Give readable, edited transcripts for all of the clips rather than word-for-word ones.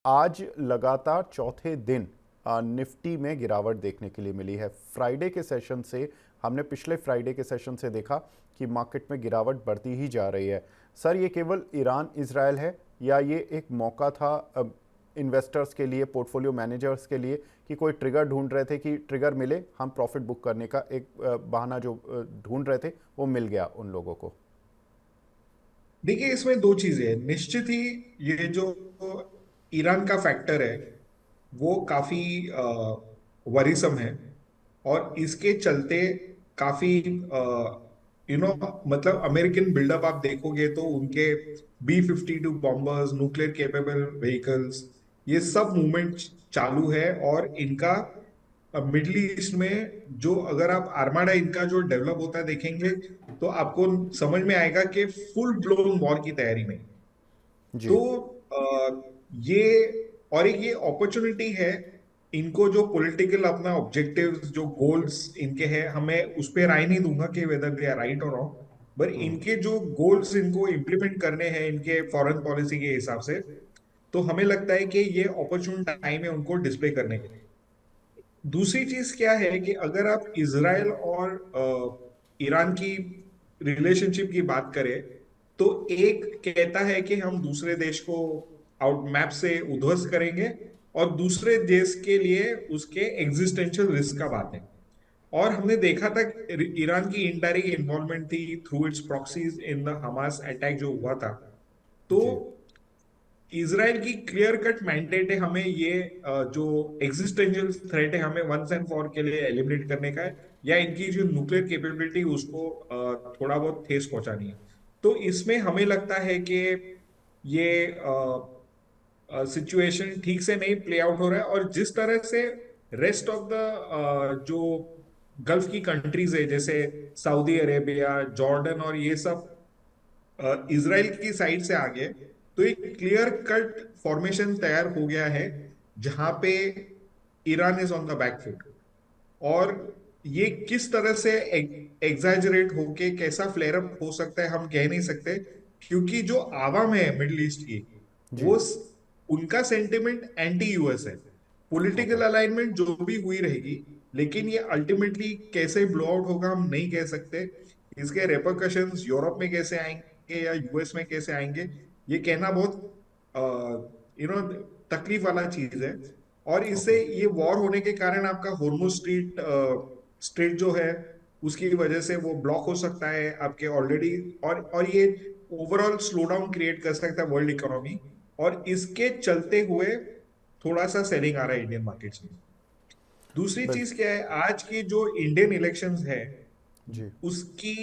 आज लगातार चौथे दिन निफ्टी में गिरावट देखने के लिए मिली है। फ्राइडे के सेशन से हमने पिछले फ्राइडे के सेशन से देखा कि मार्केट में गिरावट बढ़ती ही जा रही है। सर, ये केवल ईरान इजराइल है या ये एक मौका था इन्वेस्टर्स के लिए, पोर्टफोलियो मैनेजर्स के लिए, कि कोई ट्रिगर ढूंढ रहे थे कि ट्रिगर मिले, हम प्रॉफिट बुक करने का एक बहाना जो ढूंढ रहे थे वो मिल गया उन लोगों को? देखिए, इसमें दो चीजें हैं। निश्चित ही ये जो ईरान का फैक्टर है वो काफी वरीसम है। और इसके चलते काफी मतलब अमेरिकन बिल्डअप आप देखोगे तो उनके B-52 bombers, nuclear capable vehicles, ये सब मूवमेंट चालू है। और इनका मिडिल ईस्ट में जो, अगर आप आर्माडा इनका जो डेवलप होता है देखेंगे तो आपको समझ में आएगा कि फुल ब्लोन वॉर की तैयारी में। तो जी। ये और एक ये अपॉर्चुनिटी है इनको, जो पॉलिटिकल अपना ऑब्जेक्टिव्स, जो गोल्स इनके हैं, हमें उस पर राय नहीं दूंगा कि वेदर दे आर राइट और रॉन्ग, पर इनके जो गोल्स इनको इम्प्लीमेंट करने हैं इनके फॉरेन पॉलिसी के हिसाब से, तो हमें लगता है कि ये अपॉर्चुन टाइम है उनको डिस्प्ले करने के लिए। दूसरी चीज क्या है कि अगर आप इसराइल और ईरान की रिलेशनशिप की बात करें, तो एक कहता है कि हम दूसरे देश को आउट मैप से उध्वस्त करेंगे, और दूसरे देश के लिए उसके एग्जिस्टेंशियल रिस्क का बात है। और हमने देखा था कि ईरान की इनडायरेक्ट इन्वॉल्वमेंट थी through it's proxies in the Hamas attack जो हुआ था। तो जी। इसराइल की क्लियर कट मैंडेट है, हमें ये जो एग्जिस्टेंशियल थ्रेट है हमें वंस एंड फॉर के लिए एलिमिनेट करने का है, या इनकी जो न्यूक्लियर कैपेबिलिटी उसको थोड़ा बहुत ठेस पहुंचानी है। तो इसमें हमें लगता है कि ये सिचुएशन ठीक से नहीं प्ले आउट हो रहा है। और जिस तरह से रेस्ट ऑफ द जो गल्फ की कंट्रीज है, जैसे सऊदी अरेबिया, जॉर्डन और ये सब इसराइल की साइड से आ गए, तो एक क्लियर कट फॉर्मेशन तैयार हो गया है जहां पे Iran is on the back foot. और ये किस तरह से एग्जैजरेट होके कैसा फ्लेयर अप हो सकता है हम कह नहीं सकते, क्योंकि जो आवाम है मिडिल ईस्ट की, जी। वो उनका सेंटिमेंट एंटी यूएस है। ओके। पॉलिटिकल अलाइनमेंट जो भी हुई रहेगी, लेकिन ये अल्टीमेटली कैसे ब्लो आउट होगा हम नहीं कह सकते। इसके रेपरकशंस यूरोप में कैसे आएंगे या यूएस में कैसे आएंगे, ये कहना बहुत तकलीफ वाला चीज है। और ओके। इससे ये वॉर होने के कारण आपका हॉर्मुज स्ट्रेट जो है उसकी वजह से वो ब्लॉक हो सकता है आपके ऑलरेडी। और ये ओवरऑल स्लो डाउन क्रिएट कर सकता है वर्ल्ड इकोनॉमी। और इसके चलते हुए थोड़ा सा सेलिंग आ रहा है इंडियन मार्केट्स में। दूसरी बिल चीज क्या है, आज की जो इंडियन इलेक्शंस है जी। उसकी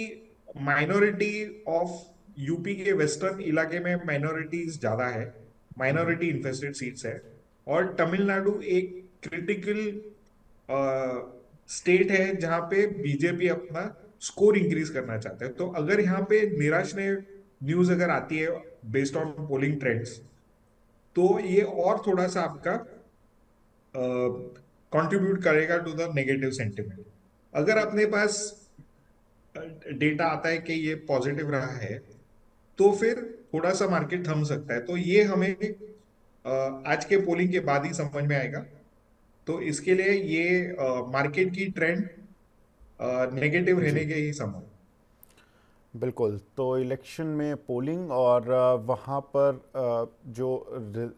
माइनॉरिटी ऑफ यूपी के वेस्टर्न इलाके में माइनॉरिटीज ज्यादा है, माइनॉरिटी इन्फेस्टेड सीट्स है। और तमिलनाडु एक क्रिटिकल स्टेट है जहां पे बीजेपी अपना स्कोर इंक्रीज करना चाहता है। तो अगर यहाँ पे निराश ने न्यूज अगर आती है बेस्ड ऑन पोलिंग ट्रेंड्स, तो ये और थोड़ा सा आपका कंट्रीब्यूट करेगा टू द नेगेटिव सेंटिमेंट। अगर अपने पास डेटा आता है कि ये पॉजिटिव रहा है, तो फिर थोड़ा सा मार्केट थम सकता है। तो ये हमें आज के पोलिंग के बाद ही समझ में आएगा। तो इसके लिए ये मार्केट की ट्रेंड नेगेटिव रहने जी। के ही संभव। बिल्कुल। तो इलेक्शन में पोलिंग और वहाँ पर जो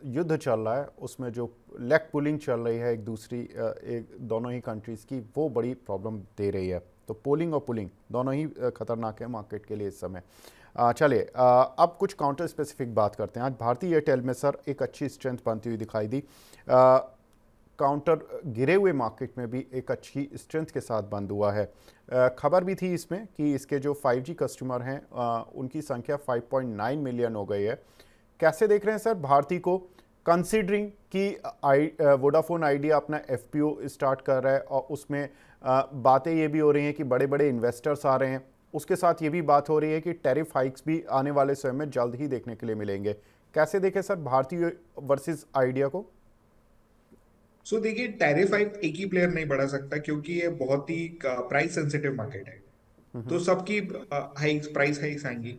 युद्ध चल रहा है उसमें जो लेग पुलिंग चल रही है एक दूसरी एक दोनों ही कंट्रीज़ की, वो बड़ी प्रॉब्लम दे रही है। तो पोलिंग और पुलिंग दोनों ही खतरनाक है मार्केट के लिए इस समय। चलिए, अब कुछ काउंटर स्पेसिफिक बात करते हैं। आज भारतीय एयरटेल में सर एक अच्छी स्ट्रेंथ बनती हुई दिखाई दी। काउंटर गिरे हुए मार्केट में भी एक अच्छी स्ट्रेंथ के साथ बंद हुआ है। खबर भी थी इसमें कि इसके जो 5G कस्टमर हैं उनकी संख्या 5.9 मिलियन हो गई है। कैसे देख रहे हैं सर भारती को, कंसीडरिंग कि वोडाफोन आइडिया अपना FPO स्टार्ट कर रहा है और उसमें बातें ये भी हो रही हैं कि बड़े बड़े इन्वेस्टर्स आ रहे हैं। उसके साथ ये भी बात हो रही है कि टैरिफ हाइक्स भी आने वाले समय में जल्द ही देखने के लिए मिलेंगे। कैसे देखें सर भारती वर्सेस आइडिया को? सो देखिए, टैरिफ हाइक एक ही प्लेयर नहीं बढ़ा सकता, क्योंकि ये बहुत ही प्राइस सेंसिटिव मार्केट है। तो सबकी हाइक्स प्राइस हाइक्स आएंगी।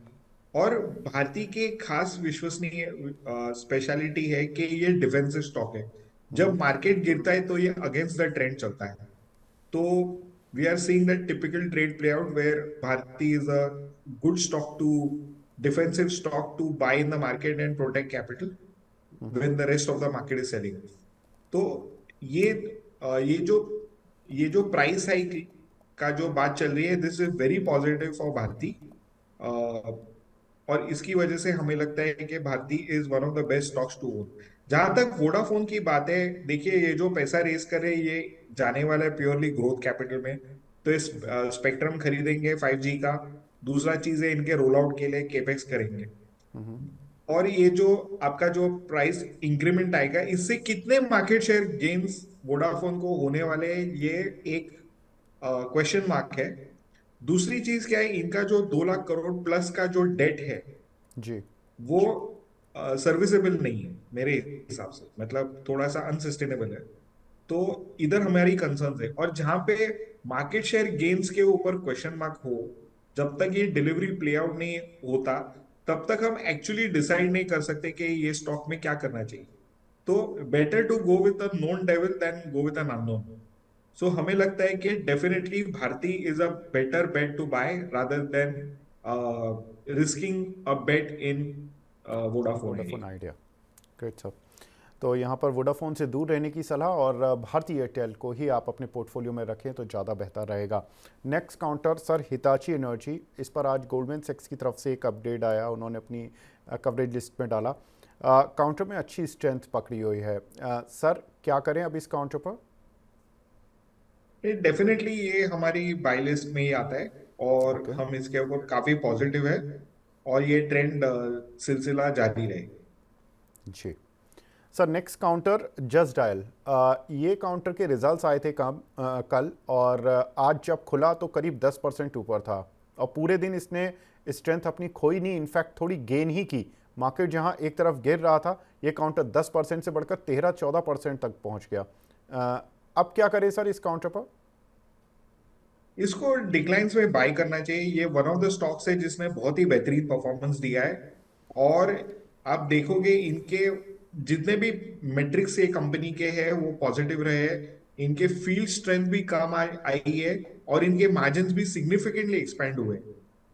और भारती की एक खास विश्वसनीय स्पेशलिटी है कि ये डिफेंसिव स्टॉक है। जब मार्केट गिरता है तो ये अगेंस्ट द ट्रेंड चलता है। तो we are seeing that typical trade play out where Bharti is a good stock to defensive stock to buy in the market and protect capital when the rest of the market is selling. तो ये ये जो price hike का जो बात चल रही है, this is very positive for Bharti. और इसकी वजह से हमें लगता है कि Bharti is one of the best stocks to own. जहां तक वोडाफोन की बात है, देखिए ये जो पैसा रेस कर रहे हैं ये जाने वाला है प्योरली ग्रोथ कैपिटल में। तो इस स्पेक्ट्रम खरीदेंगे 5G का। दूसरा चीज है इनके रोल आउट के लिए केपेक्स करेंगे। और ये जो आपका जो प्राइस इंक्रीमेंट आएगा, इससे कितने मार्केट शेयर गेन्स वोडाफोन को होने वाले हैं, ये एक क्वेश्चन मार्क है। दूसरी चीज क्या है, इनका जो 2 लाख करोड़ प्लस का जो डेट है जी। वो सर्विसेबल नहीं है मेरे हिसाब से, मतलब थोड़ा सा अनसस्टेनेबल है। तो इधर हमारी कंसर्न्स है। और जहां पे मार्केट शेयर गेन्स के ऊपर क्वेश्चन मार्क हो, जब तक ये डिलीवरी प्ले आउट नहीं होता तब तक हम एक्चुअली डिसाइड नहीं कर सकते कि ये स्टॉक में क्या करना चाहिए। तो better to go with a known devil than go with an unknown. So हमें लगता है कि definitely Bharti is a better bet to buy rather than risking a bet in Vodafone Vodafone area. Idea. Great sir. तो यहाँ पर Vodafone से दूर रहने की सलाह और भारती एयरटेल को ही आप अपने पोर्टफोलियो में रखें तो ज़्यादा बेहतर रहेगा। Next counter sir Hitachi energy. इस पर आज गोल्डमैन सैक्स की तरफ से एक अपडेट आया, उन्होंने अपनी कवरेज लिस्ट में डाला। काउंटर में अच्छी स्ट्रेंथ पकड़ी हुई है। सर क्या करें अब इस काउंटर पर? डेफिनेटली ये हमारी बाय लिस्ट में ही आता है और ओके। हम इसके ऊपर काफी पॉजिटिव है। और ये ट्रेंड सिलसिला जारी रहेगा। जी sir. Next counter Just Dial. ये काउंटर के रिजल्ट्स आए थे कल, और आज जब खुला तो करीब 10% ऊपर था और पूरे दिन इसने स्ट्रेंथ अपनी खोई नहीं, इनफैक्ट थोड़ी गेन ही की। मार्केट जहां एक तरफ गिर रहा था, ये काउंटर 10% से बढ़कर 13-14% तक पहुंच गया। अब क्या करें सर इस काउंटर पर? इसको डिक्लाइंस में बाय करना चाहिए। ये वन ऑफ द स्टॉक्स है जिसने बहुत ही बेहतरीन परफॉर्मेंस दिया है। और आप देखोगे इनके जितने भी मेट्रिक्स ये कंपनी के हैं वो पॉजिटिव रहे हैं। इनके फील्ड स्ट्रेंथ भी कम आई है और इनके मार्जिन भी सिग्निफिकेंटली एक्सपेंड हुए।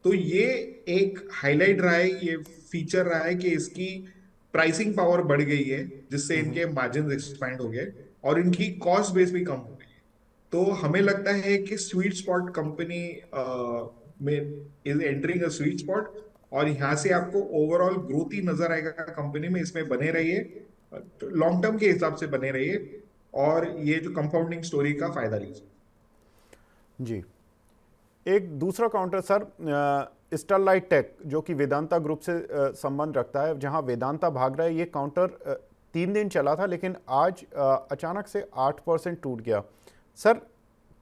तो ये एक हाईलाइट रहा है, ये फीचर रहा है कि इसकी प्राइसिंग पावर बढ़ गई है जिससे इनके मार्जिन एक्सपेंड हो गए और इनकी कॉस्ट बेस भी कम हो गई। तो हमें लगता है कि स्वीट स्पॉट कंपनी में is entering a sweet spot. और यहाँ से आपको ओवरऑल ग्रोथ ही नजर आएगा कंपनी में। इसमें बने रहिए, लॉन्ग टर्म के हिसाब से बने रहिए और ये जो कंपाउंडिंग स्टोरी का फायदा लीजिए। जी। एक दूसरा काउंटर सर स्टरलाइट टेक, जो कि वेदांता ग्रुप से संबंध रखता है, जहां वेदांता भाग रहा है। ये काउंटर 3 दिन चला था लेकिन आज अचानक से 8% टूट गया। सर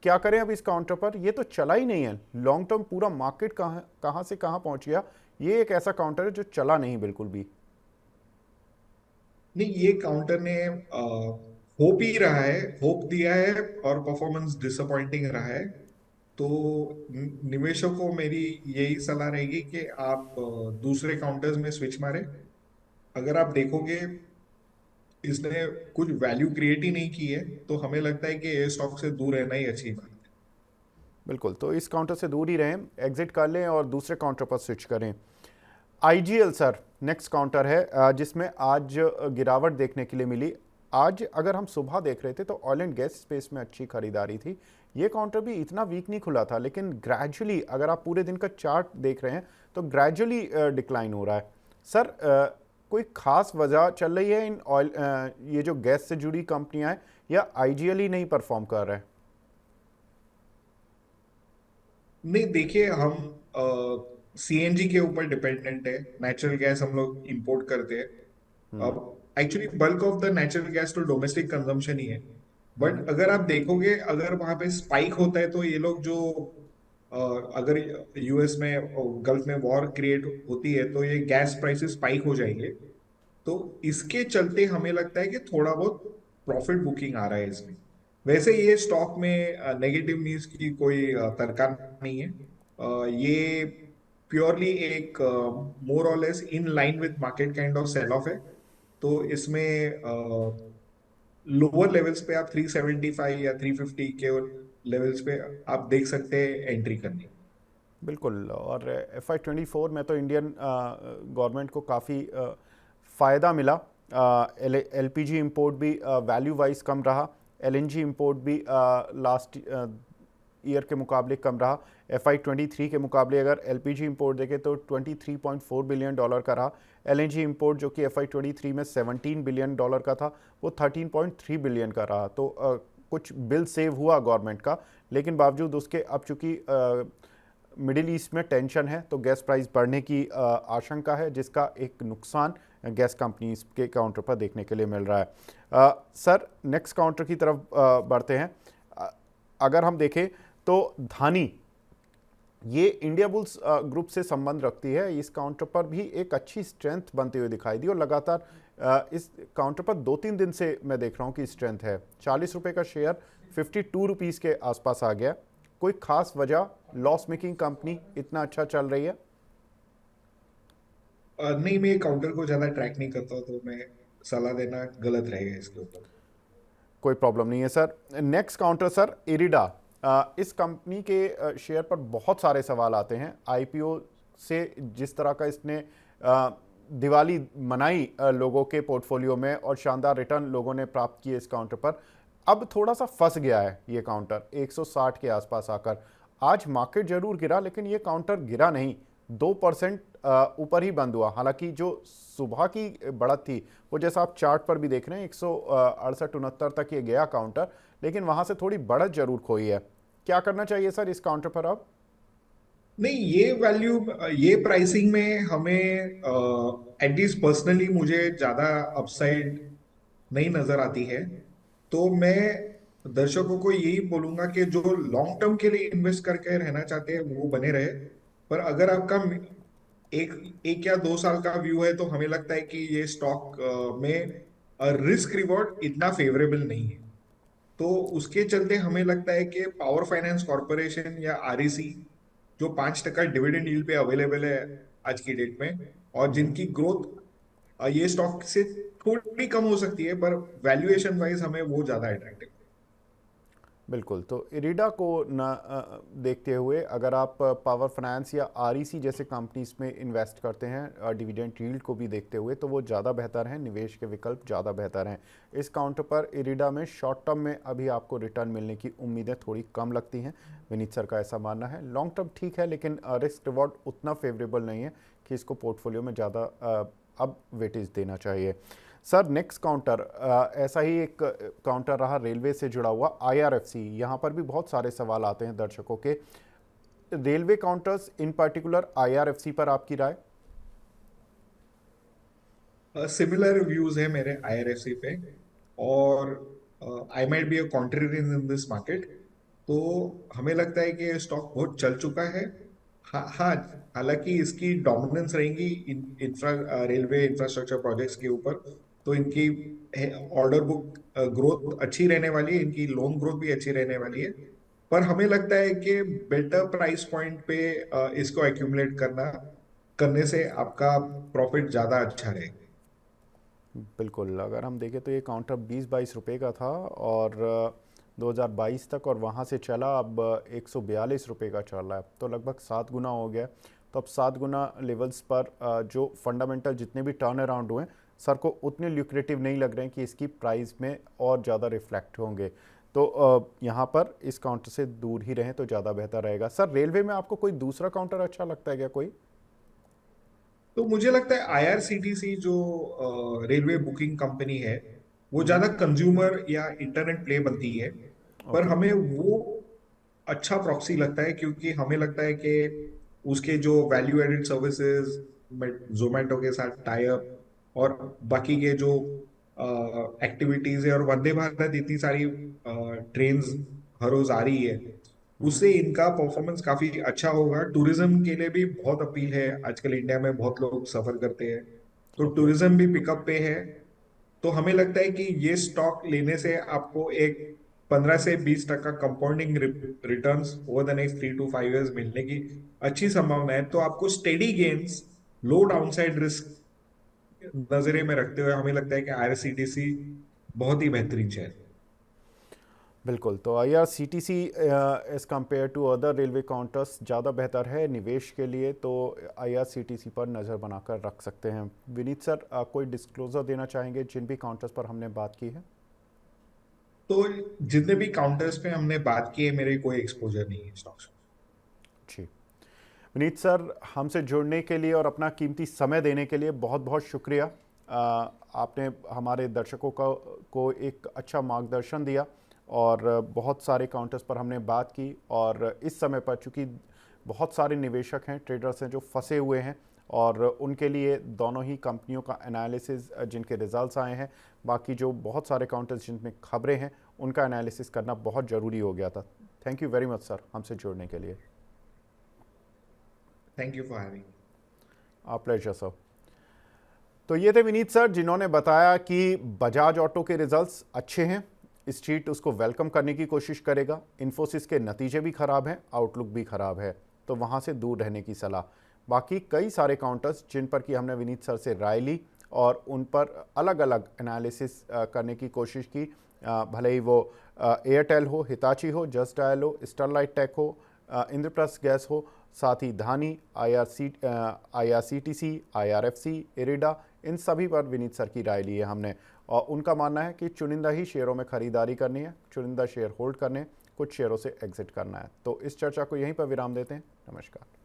क्या करें अब इस काउंटर पर? ये तो चला ही नहीं है लॉन्ग टर्म। पूरा मार्केट कहाँ से कहाँ पहुंच गया। ये एक ऐसा काउंटर है जो चला नहीं बिल्कुल भी। नहीं, ये काउंटर ने होप ही रहा है, होप दिया है और परफॉर्मेंस डिसअपॉइंटिंग रहा है। तो निवेशकों को मेरी यही सलाह रहेगी कि आप दूसरे काउंटर्स में स्विच मारें। अगर आप देखोगे इसने कुछ वैल्यू क्रिएट ही नहीं की है, तो हमें लगता है कि ये स्टॉक से दूर रहना ही अच्छी बात है। बिल्कुल, तो इस काउंटर से दूर ही रहें, एग्जिट कर लें और दूसरे काउंटर पर स्विच करें। आईजीएल सर नेक्स्ट काउंटर है जिसमें आज गिरावट देखने के लिए मिली। आज अगर हम सुबह देख रहे थे तो ऑयल एंड गैस स्पेस में अच्छी खरीदारी थी। ये काउंटर भी इतना वीक नहीं खुला था लेकिन ग्रेजुअली, अगर आप पूरे दिन का चार्ट देख रहे हैं तो ग्रेजुअली डिक्लाइन हो रहा है। सर कोई खास वजह चल रही है इन ऑयल ये जो गैस से जुड़ी कंपनियां हैं, या आईजीएल ही नहीं परफॉर्म कर रहा है? नहीं, देखिए हम सीएनजी के ऊपर डिपेंडेंट है। नेचुरल गैस हम लोग इंपोर्ट करते हैं। अब actually bulk of the natural gas तो डोमेस्टिक कंजम्पशन ही है। बट अगर आप देखोगे, अगर वहां पे स्पाइक होता है तो ये लोग जो अगर यूएस में गल्फ में वॉर क्रिएट होती है तो ये गैस प्राइसेस स्पाइक हो जाएंगे। तो इसके चलते हमें लगता है कि थोड़ा बहुत प्रॉफिट बुकिंग आ रहा है इसमें। वैसे ये स्टॉक में नेगेटिव न्यूज की कोई दरकार नहीं है। ये प्योरली एक मोर और less in line with market kind of sell off है। तो इसमें लोअर लेवल्स पे आप 375 या 350 के लेवल्स पे आप देख सकते हैं एंट्री करनी। बिल्कुल। और FY 24 में तो इंडियन गवर्नमेंट को काफ़ी फ़ायदा मिला। LPG इंपोर्ट भी वैल्यू वाइज कम रहा, LNG इंपोर्ट भी लास्ट ईयर के मुकाबले कम रहा। FY 23 के मुकाबले अगर LPG इंपोर्ट देखें तो $23.4 बिलियन का रहा। LNG इंपोर्ट जो कि FY 23 में $17 बिलियन का था, वो 13.3 बिलियन का रहा। तो कुछ बिल सेव हुआ गवर्नमेंट का, लेकिन बावजूद उसके अब चूंकि मिडिल ईस्ट में टेंशन है तो गैस प्राइस बढ़ने की आशंका है, जिसका एक नुकसान गैस कंपनीज के काउंटर पर देखने के लिए मिल रहा है। सर, नेक्स्ट काउंटर की तरफ बढ़ते हैं। अगर हम देखें तो धानी, ये इंडिया बुल्स ग्रुप से संबंध रखती है। इस काउंटर पर भी एक अच्छी स्ट्रेंथ बनती हुई दिखाई दी और लगातार इस काउंटर पर 2-3 दिन से मैं देख रहा हूँ कि स्ट्रेंथ है। 40 रुपये का शेयर 52 रुपीज़ के आसपास आ गया। कोई खास वजह, लॉस मेकिंग कंपनी इतना अच्छा चल रही है? नहीं, मैं काउंटर को ज्यादा ट्रैक नहीं करता हूं, तो मैं सलाह देना गलत रहेगा इसके ऊपर। कोई प्रॉब्लम नहीं है sir. Next counter sir, IRDA. इस कंपनी के शेयर पर बहुत सारे सवाल आते हैं। IPO से जिस तरह का इसने दिवाली मनाई लोगों के पोर्टफोलियो में और शानदार रिटर्न लोगों ने प्राप्त किए इस काउंटर पर, अब थोड़ा सा फंस गया है ये काउंटर 160 के आसपास आकर। आज मार्केट जरूर गिरा, लेकिन ये काउंटर गिरा नहीं, 2% ऊपर ही बंद हुआ। हालांकि जो सुबह की बढ़त थी वो जैसा आप चार्ट पर भी देख रहे हैं 168-69 तक ये गया काउंटर, लेकिन वहां से थोड़ी बढ़त जरूर खोई है। क्या करना चाहिए सर इस काउंटर पर अब? नहीं, ये वैल्यू, ये प्राइसिंग में हमें एटलीस्ट पर्सनली मुझे ज्यादा अपसाइड नहीं नजर आती है। तो मैं दर्शकों को यही बोलूंगा कि जो लॉन्ग टर्म के लिए इन्वेस्ट करके रहना चाहते हैं वो बने रहे। पर अगर आपका एक एक या 2 साल का व्यू है, तो हमें लगता है कि ये स्टॉक में रिस्क रिवॉर्ड इतना फेवरेबल नहीं है। तो उसके चलते हमें लगता है कि पावर फाइनेंस कॉर्पोरेशन या REC, जो 5% डिविडेंड यील्ड पे अवेलेबल है आज की डेट में, और जिनकी ग्रोथ ये स्टॉक से थोड़ी कम हो सकती है, पर वैल्यूएशन वाइज हमें वो ज्यादा अट्रैक्टिव। बिल्कुल। तो इरिडा को न देखते हुए अगर आप पावर फाइनेंस या REC जैसे कंपनीज में इन्वेस्ट करते हैं, डिविडेंड यील्ड को भी देखते हुए, तो वो ज़्यादा बेहतर हैं, निवेश के विकल्प ज़्यादा बेहतर हैं। इस काउंटर पर इरिडा में शॉर्ट टर्म में अभी आपको रिटर्न मिलने की उम्मीदें थोड़ी कम लगती हैं, विनीत सर का ऐसा मानना है। लॉन्ग टर्म ठीक है, लेकिन रिस्क रिवॉर्ड उतना फेवरेबल नहीं है कि इसको पोर्टफोलियो में ज़्यादा अब वेटेज देना चाहिए। सर, नेक्स्ट काउंटर ऐसा ही एक काउंटर रहा रेलवे से जुड़ा हुआ, IRFC। यहाँ पर भी बहुत सारे सवाल आते हैं दर्शकों के। रेलवे काउंटर्स इन पर्टिकुलर, IRFC पर आपकी राय? सिमिलर व्यूज है मेरे IRFC पे, और I might be a contrarian in this market. तो हमें लगता है कि ये स्टॉक बहुत चल चुका है। हाँ हाँ, हालांकि इसकी डोमिनेंस रहेंगी रेलवे इंफ्रास्ट्रक्चर प्रोजेक्ट्स के ऊपर, तो इनकी ऑर्डर बुक ग्रोथ अच्छी रहने वाली है, इनकी लोन ग्रोथ भी अच्छी रहने वाली है। पर हमें लगता है कि बेटर प्राइस पॉइंट पे इसको एक्यूमुलेट करने से आपका प्रॉफिट ज्यादा अच्छा रहेगा। बिल्कुल। अगर हम देखें तो ये काउंटर 20-22 रुपये का था और 2022 तक, और वहाँ से चला अब 142 रुपये का चल रहा है, तो लगभग 7 गुना हो गया। तो अब 7 गुना लेवल्स पर जो फंडामेंटल जितने भी टर्न अराउंड हुए सर को उतने ल्यूक्रेटिव नहीं लग रहे हैं कि इसकी प्राइस में और ज़्यादा रिफ्लेक्ट होंगे। तो यहाँ पर इस काउंटर से दूर ही रहें तो ज़्यादा बेहतर रहेगा। सर, रेलवे में आपको कोई दूसरा काउंटर अच्छा लगता है क्या कोई? तो मुझे लगता है IRCTC जो रेलवे बुकिंग कंपनी है, वो ज्यादा कंज्यूमर या इंटरनेट प्ले बनती है। पर ओके। हमें वो अच्छा प्रॉक्सी लगता है, क्योंकि हमें लगता है कि उसके जो वैल्यू एडेड सर्विसेज, जोमेटो के साथ टाई अप, और बाकी के जो एक्टिविटीज है, और वंदे भारत इतनी सारी ट्रेन हर रोज आ रही है, उससे इनका परफॉर्मेंस काफी अच्छा होगा। टूरिज्म के लिए भी बहुत अपील है, आजकल इंडिया में बहुत लोग सफर करते हैं, तो ओके। टूरिज्म भी पिकअप पे है। तो हमें लगता है कि ये स्टॉक लेने से आपको एक 15 से 20% compounding returns over the next 3 to 5 years मिलने की अच्छी संभावना है। तो आपको स्टेडी गेन्स, लो डाउनसाइड रिस्क नजरिए में रखते हुए हमें लगता है कि आईआरसीटीसी बहुत ही बेहतरीन शेयर है। बिल्कुल, तो IRCTC as compare to other railway counters ज़्यादा बेहतर है निवेश के लिए, तो IRCTC पर नज़र बनाकर रख सकते हैं। विनीत सर, कोई डिस्क्लोजर देना चाहेंगे जिन भी काउंटर्स पर हमने बात की है? तो जितने भी काउंटर्स पे हमने बात की है, मेरे कोई एक्सपोजर नहीं है स्टॉक्स। जी, विनीत सर, हमसे जुड़ने के लिए और अपना कीमती समय देने के लिए बहुत बहुत शुक्रिया। आपने हमारे दर्शकों को एक अच्छा मार्गदर्शन दिया और बहुत सारे काउंटर्स पर हमने बात की, और इस समय पर चूंकि बहुत सारे निवेशक हैं, ट्रेडर्स हैं जो फंसे हुए हैं, और उनके लिए दोनों ही कंपनियों का एनालिसिस, जिनके रिजल्ट्स आए हैं, बाकी जो बहुत सारे काउंटर्स जिनमें खबरें हैं, उनका एनालिसिस करना बहुत ज़रूरी हो गया था। Thank you very much sir हमसे जुड़ने के लिए। Thank you for having. Pleasure sir. तो ये थे विनीत सर जिन्होंने बताया कि बजाज ऑटो के रिजल्ट्स अच्छे हैं, स्ट्रीट उसको वेलकम करने की कोशिश करेगा, इन्फोसिस के नतीजे भी खराब हैं, आउटलुक भी खराब है, तो वहाँ से दूर रहने की सलाह। बाकी कई सारे काउंटर्स जिन पर कि हमने विनीत सर से राय ली और उन पर अलग अलग एनालिसिस करने की कोशिश की, भले ही वो एयरटेल हो, हिताची हो, जस्ट डायल हो, स्टरलाइट टेक हो, इंद्रप्रस्थ गैस हो, साथ ही धानी, IRCTC, IRFC, इरिडा, इन सभी पर विनीत सर की राय ली है हमने, और उनका मानना है कि चुनिंदा ही शेयरों में खरीदारी करनी है, चुनिंदा शेयर होल्ड करने, कुछ शेयरों से एग्जिट करना है। तो इस चर्चा को यहीं पर विराम देते हैं। नमस्कार।